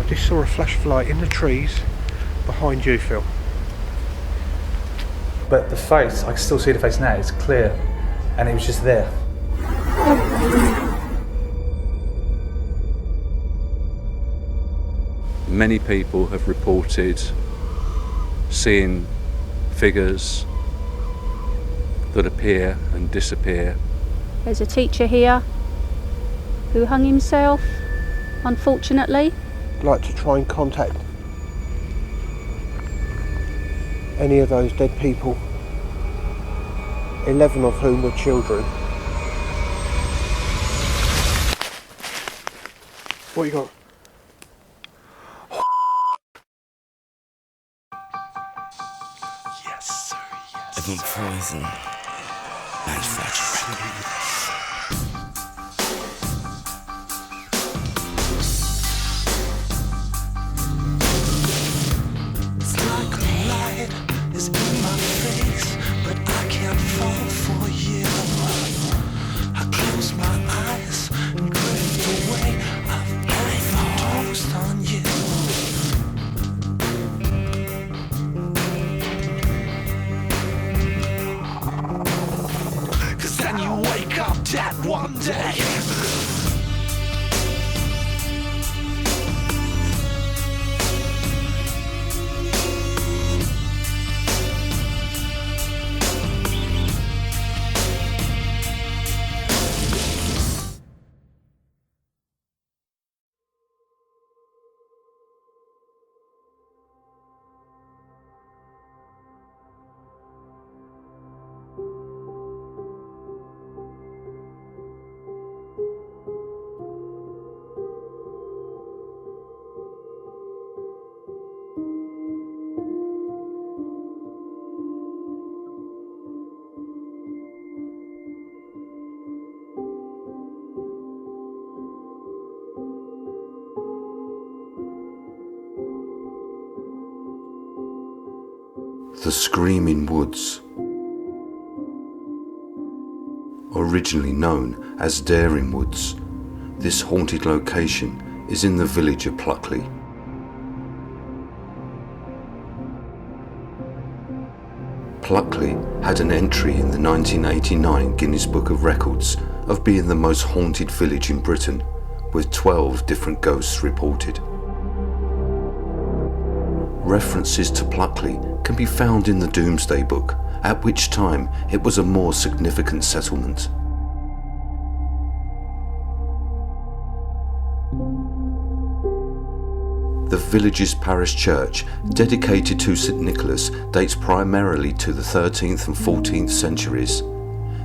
I just saw a flash of light in the trees behind you, Phil. But the face, I can still see the face now, it's clear. And it was just there. Many people have reported seeing figures that appear and disappear. There's a teacher here who hung himself, unfortunately. I'd like to try and contact any of those dead people, 11 of whom were children. What you got? Yes, sir, yes. Even poison manufactured records. It's like a light is in my face, but I can't fall for you. I close my eyes and drift away. I've overdosed on you. Cause then you wake up dead one day. The Screaming Woods. Originally known as Daring Woods, this haunted location is in the village of Pluckley. Pluckley had an entry in the 1989 Guinness Book of Records of being the most haunted village in Britain, with 12 different ghosts reported. References to Pluckley can be found in the Domesday Book, at which time it was a more significant settlement. The village's parish church, dedicated to St Nicholas, dates primarily to the 13th and 14th centuries.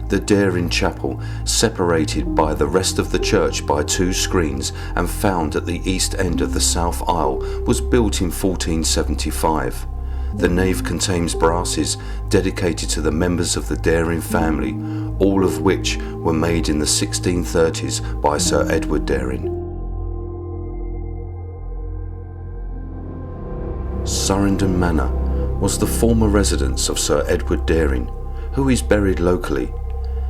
The Daring Chapel, separated by the rest of the church by 2 screens and found at the east end of the south aisle, was built in 1475. The nave contains brasses dedicated to the members of the Daring family, all of which were made in the 1630s by Sir Edward Daring. Surrendon Manor was the former residence of Sir Edward Daring, who is buried locally,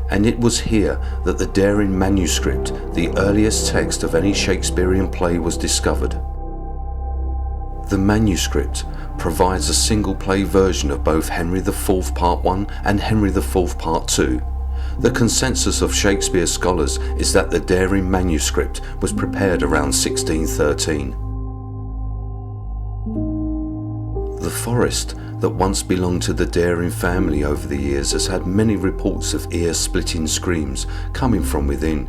and it was here that the Daring manuscript, the earliest text of any Shakespearean play, was discovered. The manuscript provides a single play version of both Henry IV Part 1 and Henry IV Part 2. The consensus of Shakespeare scholars is that the Daring manuscript was prepared around 1613. The forest that once belonged to the Daring family over the years has had many reports of ear-splitting screams coming from within,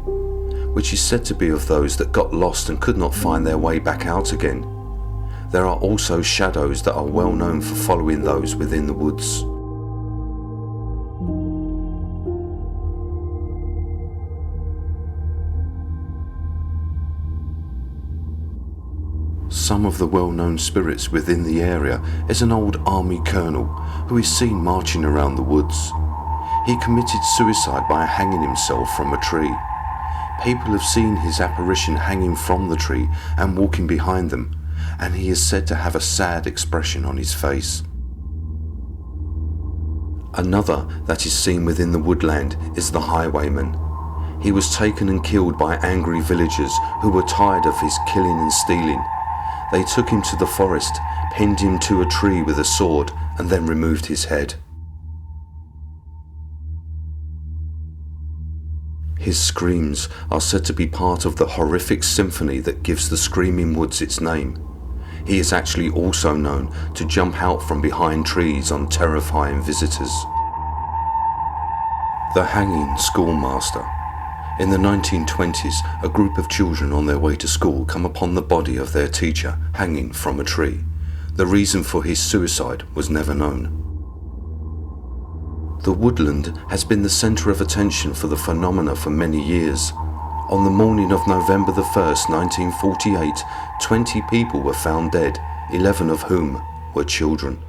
which is said to be of those that got lost and could not find their way back out again. There are also shadows that are well known for following those within the woods. Some of the well-known spirits within the area is an old army colonel who is seen marching around the woods. He committed suicide by hanging himself from a tree. People have seen his apparition hanging from the tree and walking behind them, and he is said to have a sad expression on his face. Another that is seen within the woodland is the highwayman. He was taken and killed by angry villagers who were tired of his killing and stealing. They took him to the forest, pinned him to a tree with a sword, and then removed his head. His screams are said to be part of the horrific symphony that gives the Screaming Woods its name. He is actually also known to jump out from behind trees on terrifying visitors. The Hanging Schoolmaster. In the 1920s, a group of children on their way to school come upon the body of their teacher hanging from a tree. The reason for his suicide was never known. The woodland has been the centre of attention for the phenomena for many years. On the morning of November the 1st, 1948, 20 people were found dead, 11 of whom were children.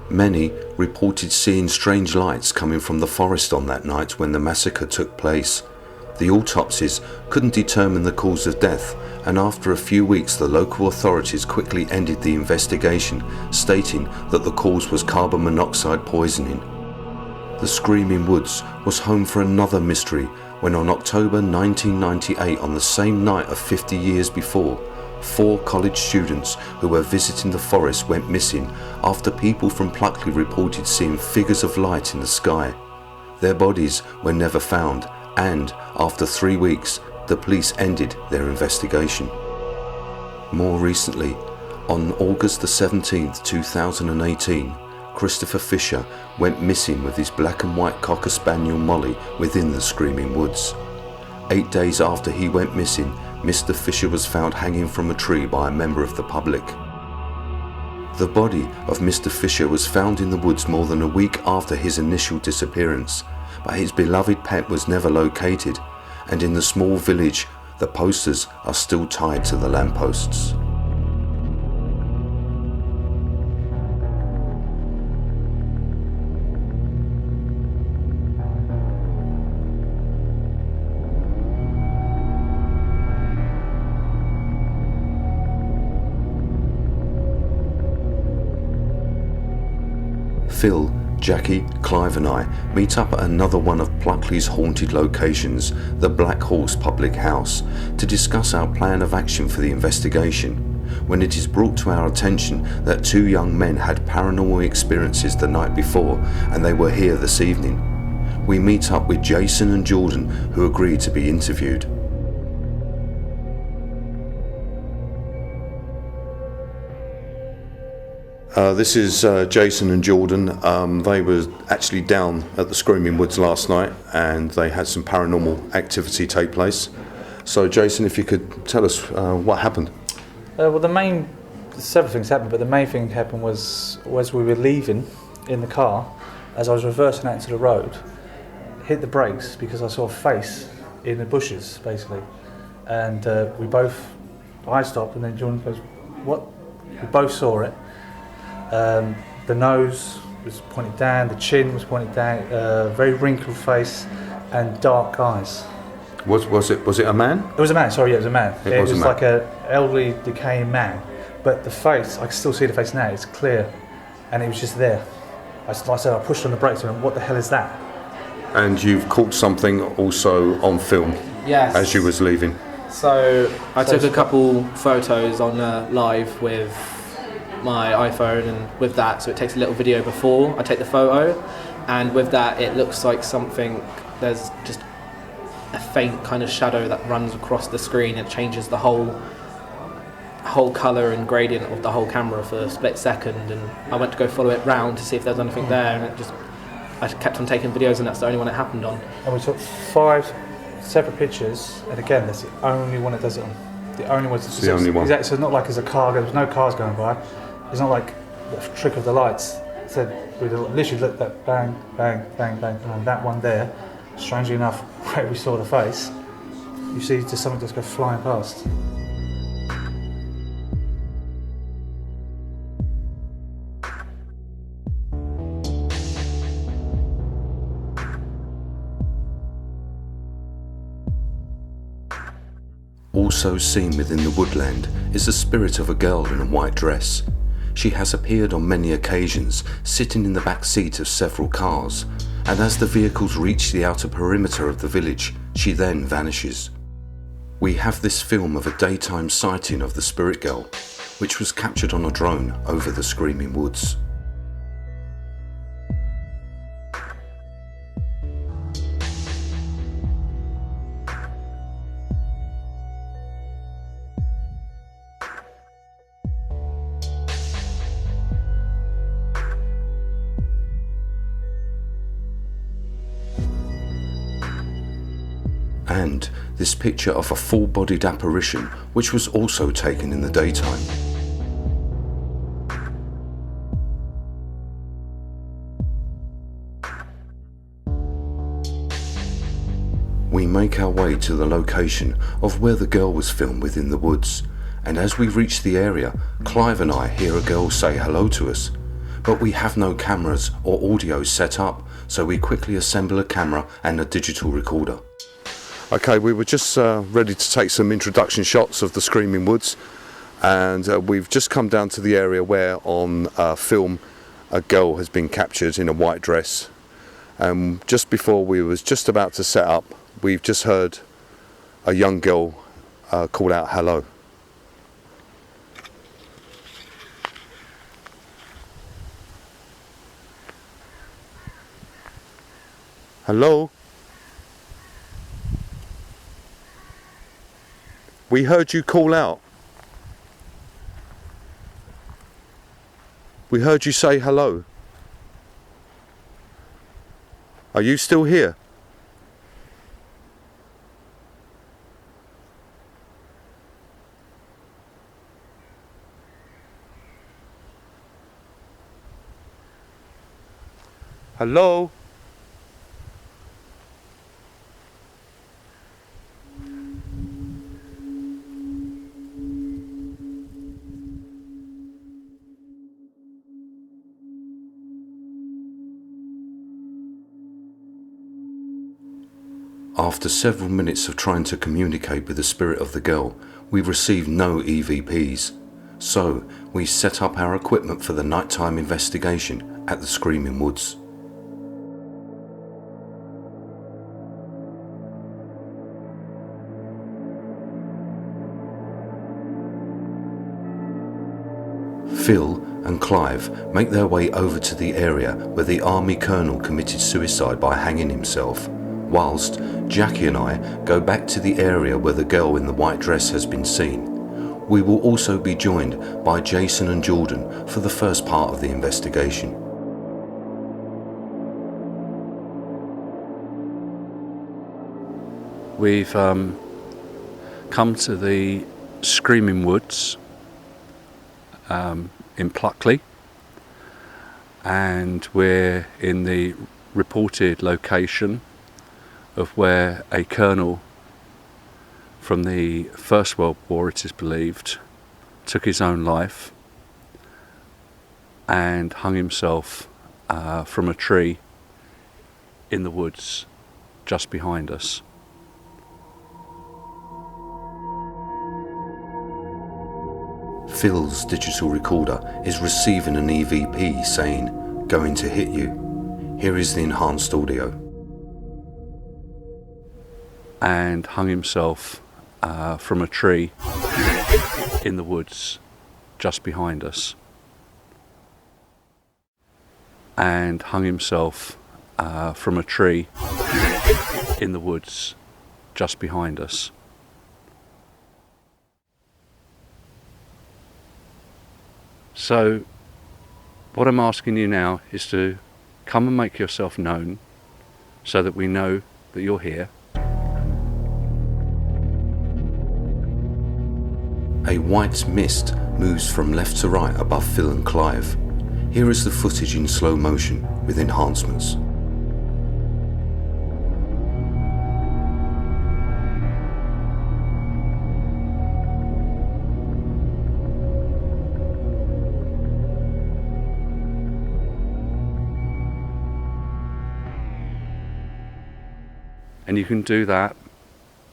Many reported seeing strange lights coming from the forest on that night when the massacre took place. The autopsies couldn't determine the cause of death, and after a few weeks the local authorities quickly ended the investigation, stating that the cause was carbon monoxide poisoning. The Screaming Woods was home for another mystery when on October 1998, on the same night of 50 years before, 4 college students who were visiting the forest went missing after people from Pluckley reported seeing figures of light in the sky. Their bodies were never found, and after 3 weeks, the police ended their investigation. More recently, on August the 17th, 2018, Christopher Fisher went missing with his black and white Cocker Spaniel Molly within the Screaming Woods. 8 days after he went missing, Mr. Fisher was found hanging from a tree by a member of the public. The body of Mr. Fisher was found in the woods more than a week after his initial disappearance, but his beloved pet was never located, and in the small village, the posters are still tied to the lampposts. Phil, Jackie, Clive and I meet up at another one of Pluckley's haunted locations, the Black Horse Public House, to discuss our plan of action for the investigation, when it is brought to our attention that 2 young men had paranormal experiences the night before and they were here this evening. We meet up with Jason and Jordan, who agreed to be interviewed. This is Jason and Jordan. They were actually down at the Screaming Woods last night and they had some paranormal activity take place. So Jason, if you could tell us what happened. Well, several things happened, but the main thing happened was as we were leaving in the car, as I was reversing out into the road, hit the brakes because I saw a face in the bushes, basically. And I stopped and then Jordan goes, "What?" We both saw it. The nose was pointed down, the chin was pointed down, very wrinkled face and dark eyes. Was it a man? It was a man, sorry, yeah, it was a man. It was a man. like an elderly, decaying man. But the face, I can still see the face now, it's clear. And it was just there. I said, I pushed on the brakes and went, "What the hell is that?" And you've caught something also on film. Yes. As you was leaving. So I took a couple photos on live with my iPhone, and with that, so it takes a little video before I take the photo, and with that it looks like something, there's just a faint kind of shadow that runs across the screen. It changes the whole colour and gradient of the whole camera for a split second, and I went to go follow it round to see if there was anything there, and I kept on taking videos, and that's the only one it happened on. And we took 5 separate pictures, and again, that's the only one that does it on. The only one. It's the only one. Exactly, so it's not like there's a car, there's no cars going by. It's not like the trick of the lights. So we literally lit that bang, bang, bang, bang, and that one there, strangely enough, where we saw the face, you see just something just go flying past. Also seen within the woodland is the spirit of a girl in a white dress. She has appeared on many occasions, sitting in the back seat of several cars, and as the vehicles reach the outer perimeter of the village, she then vanishes. We have this film of a daytime sighting of the spirit girl. which was captured on a drone over the Screaming Woods. And this picture of a full-bodied apparition which was also taken in the daytime. We make our way to the location of where the girl was filmed within the woods, and as we reach the area, Clive and I hear a girl say hello to us, but we have no cameras or audio set up, so we quickly assemble a camera and a digital recorder. Okay, we were just ready to take some introduction shots of the Screaming Woods, and we've just come down to the area where on film a girl has been captured in a white dress. Just before we was just about to set up, we've just heard a young girl call out hello. Hello? We heard you call out. We heard you say hello. Are you still here? Hello? After several minutes of trying to communicate with the spirit of the girl, we received no EVPs. So we set up our equipment for the nighttime investigation at the Screaming Woods. Phil and Clive make their way over to the area where the army colonel committed suicide by hanging himself, whilst Jackie and I go back to the area where the girl in the white dress has been seen. We will also be joined by Jason and Jordan for the first part of the investigation. We've come to the Screaming Woods in Pluckley, and we're in the reported location of where a colonel from the First World War, it is believed, took his own life and hung himself from a tree in the woods just behind us. Phil's digital recorder is receiving an EVP saying, "Going to hit you." Here is the enhanced audio. And hung himself from a tree in the woods just behind us. And hung himself from a tree in the woods just behind us. So what I'm asking you now is to come and make yourself known so that we know that you're here. A white mist moves from left to right above Phil and Clive. Here is the footage in slow motion with enhancements. And you can do that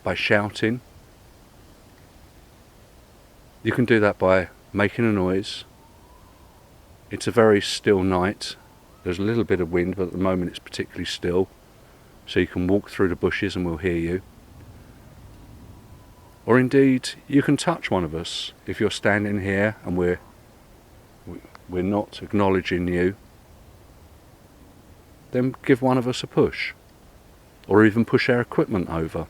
by shouting. You can do that by making a noise. It's a very still night. There's a little bit of wind, but at the moment it's particularly still. So you can walk through the bushes and we'll hear you. Or indeed, you can touch one of us if you're standing here and we're not acknowledging you. Then give one of us a push, or even push our equipment over.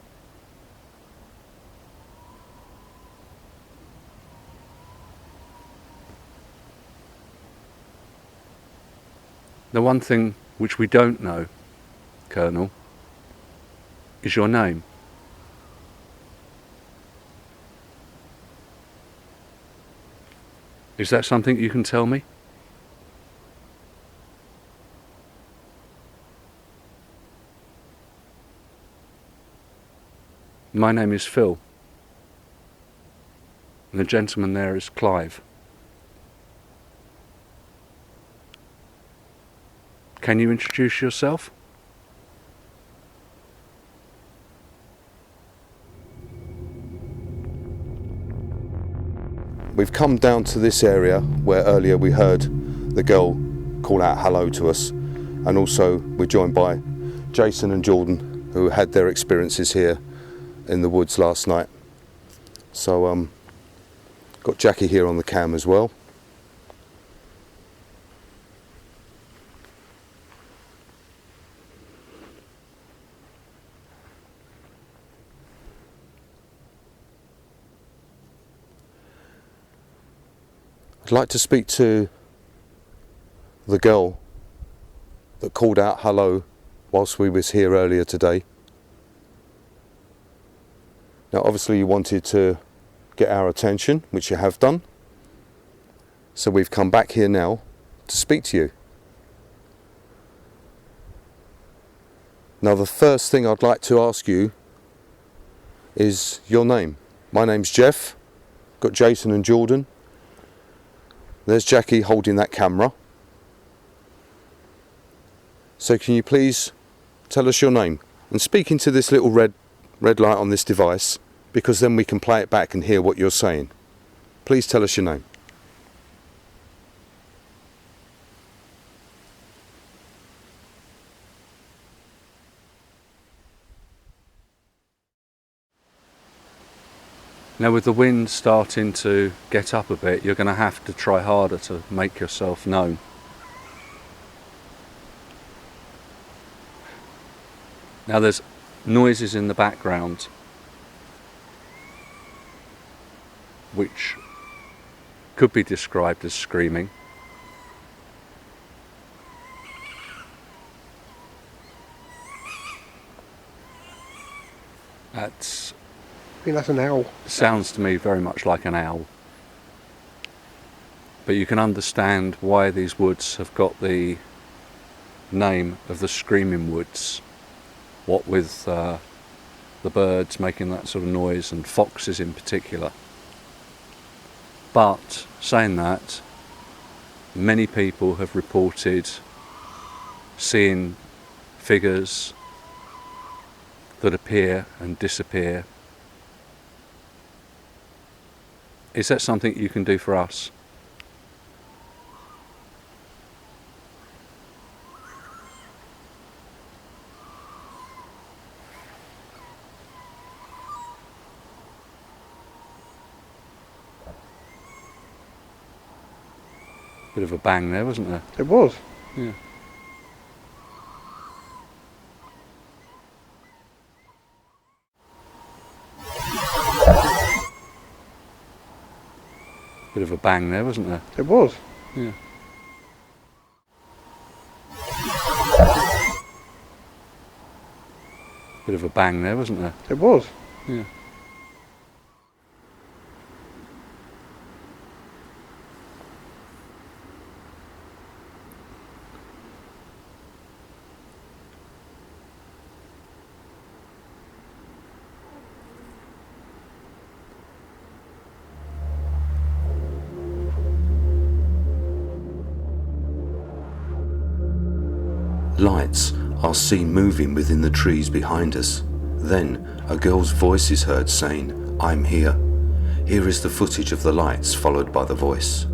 The one thing which we don't know, Colonel, is your name. Is that something you can tell me? My name is Phil, and the gentleman there is Clive. Can you introduce yourself? We've come down to this area where earlier we heard the girl call out hello to us, and also we're joined by Jason and Jordan, who had their experiences here in the woods last night. So got Jackie here on the cam as well. I'd like to speak to the girl that called out hello whilst we was here earlier today. Now obviously you wanted to get our attention, which you have done. So we've come back here now to speak to you. Now the first thing I'd like to ask you is your name. My name's Jeff, got Jason and Jordan. There's Jackie holding that camera. So can you please tell us your name and speak into this little red light on this device, because then we can play it back and hear what you're saying. Please tell us your name. Now with the wind starting to get up a bit, you're going to have to try harder to make yourself known. Now there's noises in the background which could be described as screaming. That's I think that's an owl. sounds to me very much like an owl. But you can understand why these woods have got the name of the Screaming Woods. What with the birds making that sort of noise, and foxes in particular. But saying that, many people have reported seeing figures that appear and disappear. Is that something you can do for us? Bit of a bang there, wasn't there? It was. Yeah. Bit of a bang there, wasn't there? It was. Yeah. Bit of a bang there, wasn't there? It was. Yeah. Lights are seen moving within the trees behind us. Then a girl's voice is heard saying, "I'm here." Here is the footage of the lights followed by the voice.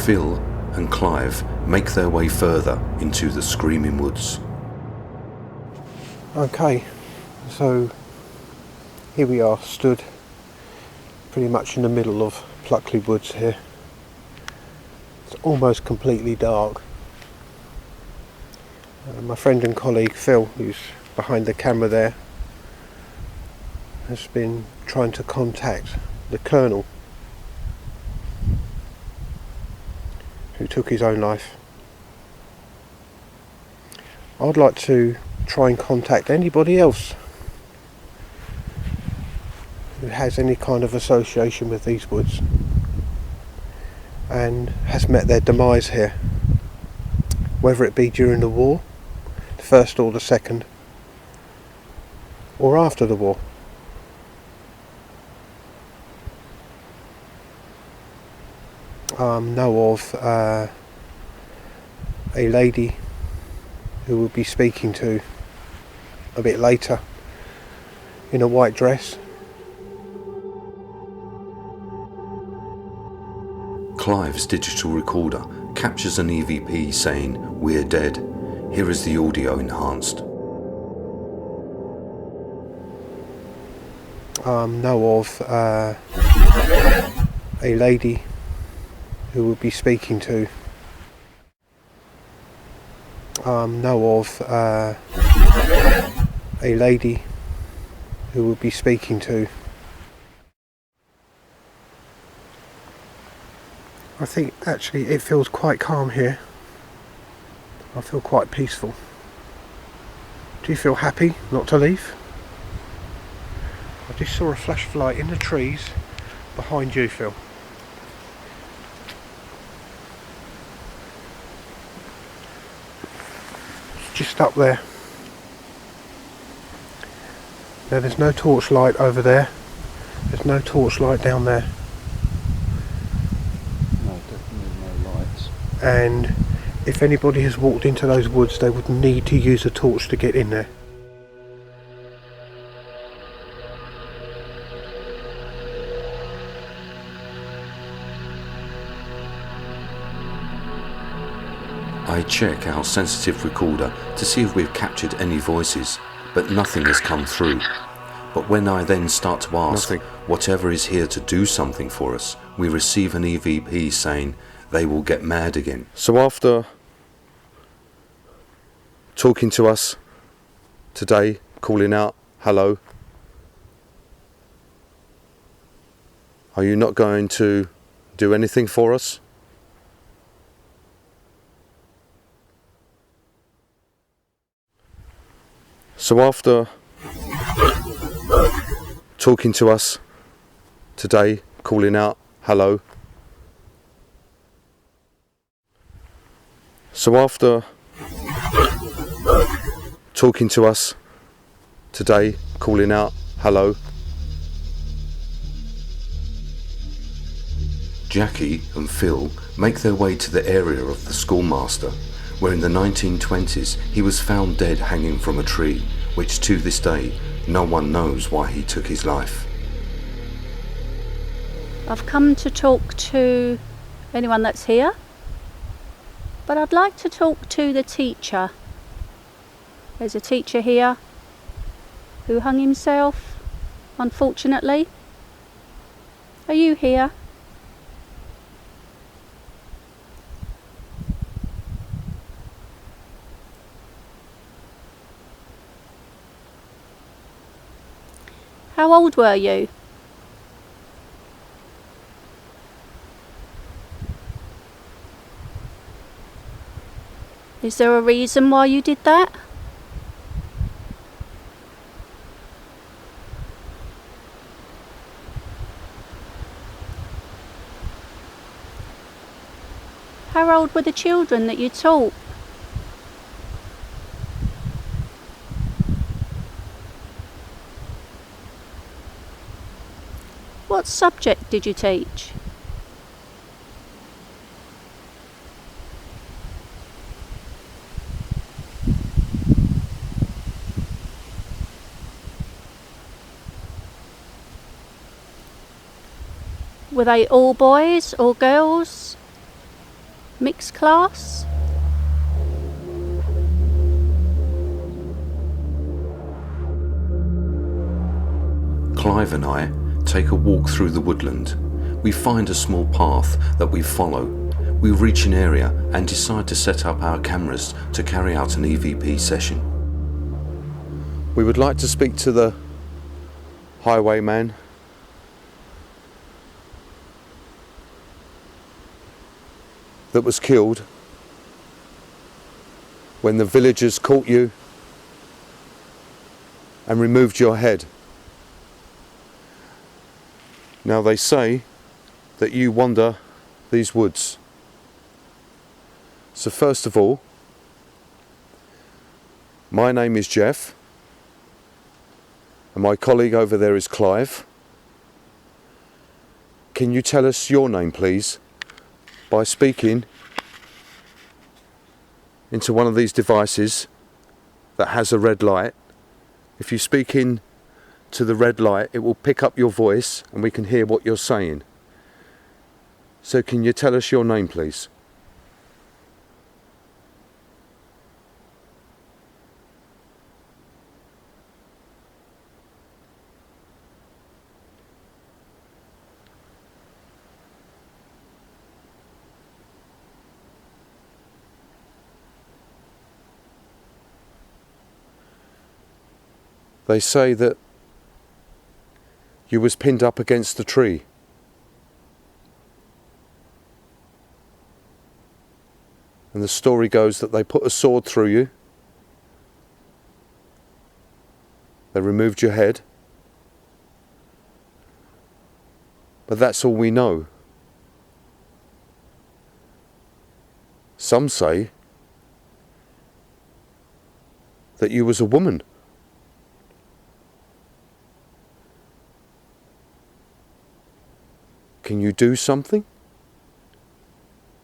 Phil and Clive make their way further into the screaming woods. Okay, so here we are, stood pretty much in the middle of Pluckley Woods here. It's almost completely dark. My friend and colleague Phil, who's behind the camera there, has been trying to contact the Colonel who took his own life. I'd like to try and contact anybody else who has any kind of association with these woods and has met their demise here, whether it be during the war, the first or the second, or after the war. Know of a lady who we'll be speaking to a bit later in a white dress. Clive's digital recorder captures an EVP saying, "We're dead." Here is the audio enhanced. Know of a lady who we'll be speaking to. Know of a lady who we'll be speaking to. I think actually it feels quite calm here. I feel quite peaceful. Do you feel happy not to leave? I just saw a flash of light in the trees behind you, Phil. It's just up there. Now there's no torchlight over there. There's no torchlight down there. No, definitely no lights. And if anybody has walked into those woods, they would need to use a torch to get in there. I check our sensitive recorder to see if we've captured any voices, but nothing has come through. But when I then start to ask whatever is here to do something for us, we receive an EVP saying they will get mad again. So after talking to us today, calling out, hello, are you not going to do anything for us? So after talking to us today, calling out, hello. So after talking to us today, calling out, hello. Jackie and Phil make their way to the area of the schoolmaster, where in the 1920s he was found dead hanging from a tree, which to this day no one knows why he took his life. I've come to talk to anyone that's here, but I'd like to talk to the teacher. There's a teacher here who hung himself, unfortunately. Are you here? How old were you? Is there a reason why you did that? How old were the children that you taught? What subject did you teach? Were they all boys or girls? Mixed class? Clive and I take a walk through the woodland. We find a small path that we follow. We reach an area and decide to set up our cameras to carry out an EVP session. We would like to speak to the highwayman. That was killed when the villagers caught you and removed your head. Now they say that you wander these woods. So first of all, my name is Jeff and my colleague over there is Clive. Can you tell us your name, please, by speaking into one of these devices that has a red light? If you speak in to the red light, it will pick up your voice and we can hear what you're saying. So can you tell us your name, please? They say that you was pinned up against a tree. And the story goes that they put a sword through you. They removed your head. But that's all we know. Some say that you was a woman. Can you do something?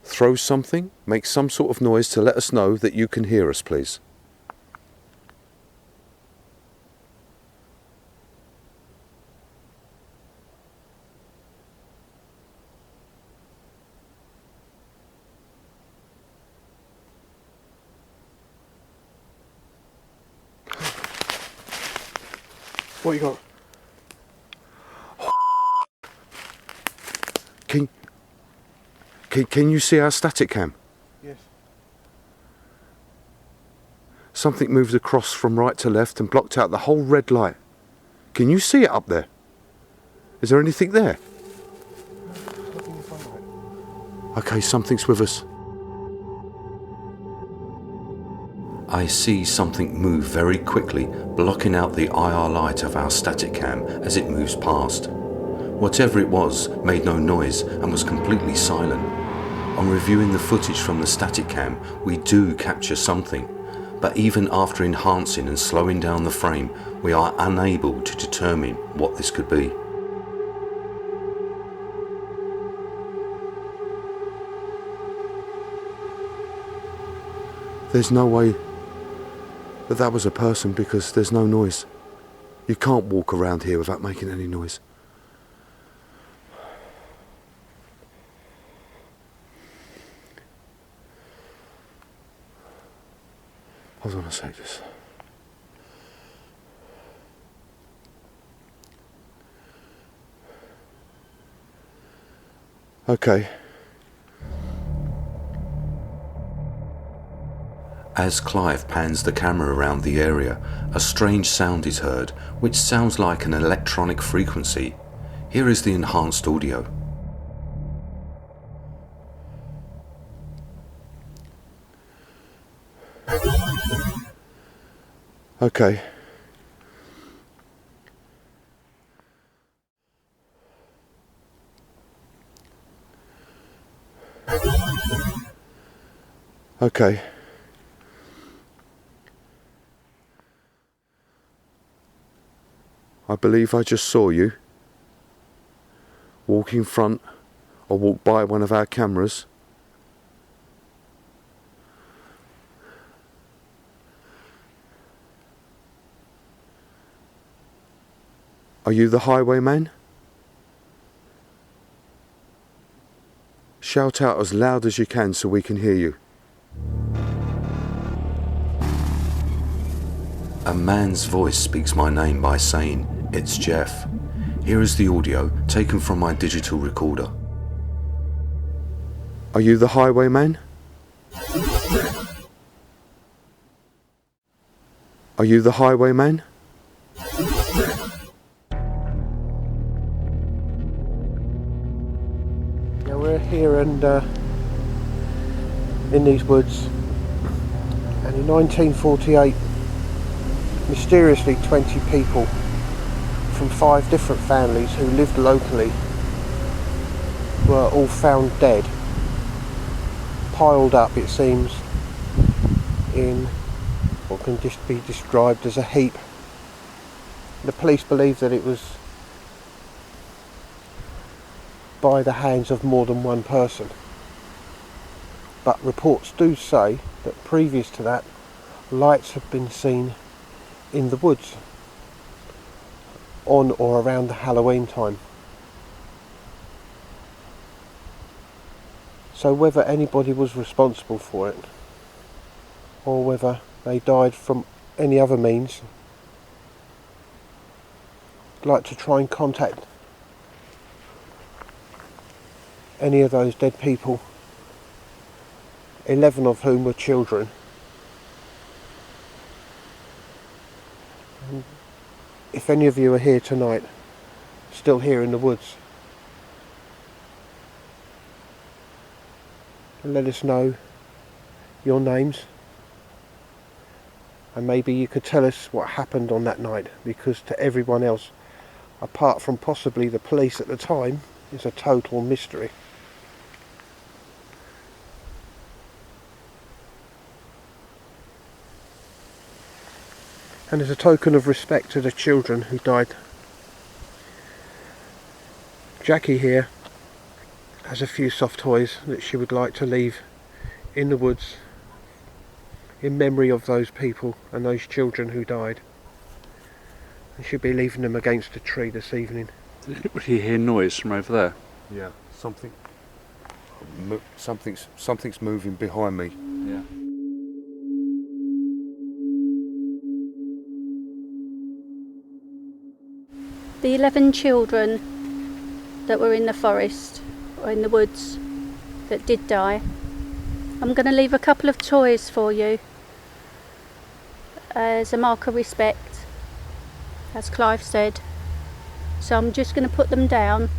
Throw something? Make some sort of noise to let us know that you can hear us, please. What you got? Can you see our static cam? Yes. Something moved across from right to left and blocked out the whole red light. Can you see it up there? Is there anything there? Looking in front of it. Okay, something's with us. I see something move very quickly, blocking out the IR light of our static cam as it moves past. Whatever it was made no noise and was completely silent. On reviewing the footage from the static cam, we do capture something, but even after enhancing and slowing down the frame, we are unable to determine what this could be. There's no way that that was a person because there's no noise. You can't walk around here without making any noise. Hold on a sec, just. Okay. As Clive pans the camera around the area, a strange sound is heard, which sounds like an electronic frequency. Here is the enhanced audio. Okay. Okay. I believe I just saw you walk in front or walk by one of our cameras. Are you the highwayman? Shout out as loud as you can so we can hear you. A man's voice speaks my name by saying, "It's Jeff." Here is the audio taken from my digital recorder. Are you the highwayman? Are you the highwayman? Yeah, we're here and in these woods, and in 1948, mysteriously 20 people from 5 different families who lived locally were all found dead, piled up, it seems, in what can just be described as a heap. The police believe that it was by the hands of more than one person, but reports do say that previous to that, lights have been seen in the woods on or around the Halloween time. So whether anybody was responsible for it, or whether they died from any other means, I'd like to try and contact any of those dead people, 11 of whom were children. And if any of you are here tonight, still here in the woods, let us know your names, and maybe you could tell us what happened on that night, because to everyone else, apart from possibly the police at the time, it's a total mystery. And as a token of respect to the children who died, Jackie here has a few soft toys that she would like to leave in the woods in memory of those people and those children who died. And she'll be leaving them against a tree this evening. Would you hear noise from over there? Yeah, something's moving behind me. Yeah. The 11 children that were in the forest or in the woods that did die, I'm going to leave a couple of toys for you as a mark of respect, as Clive said. So I'm just going to put them down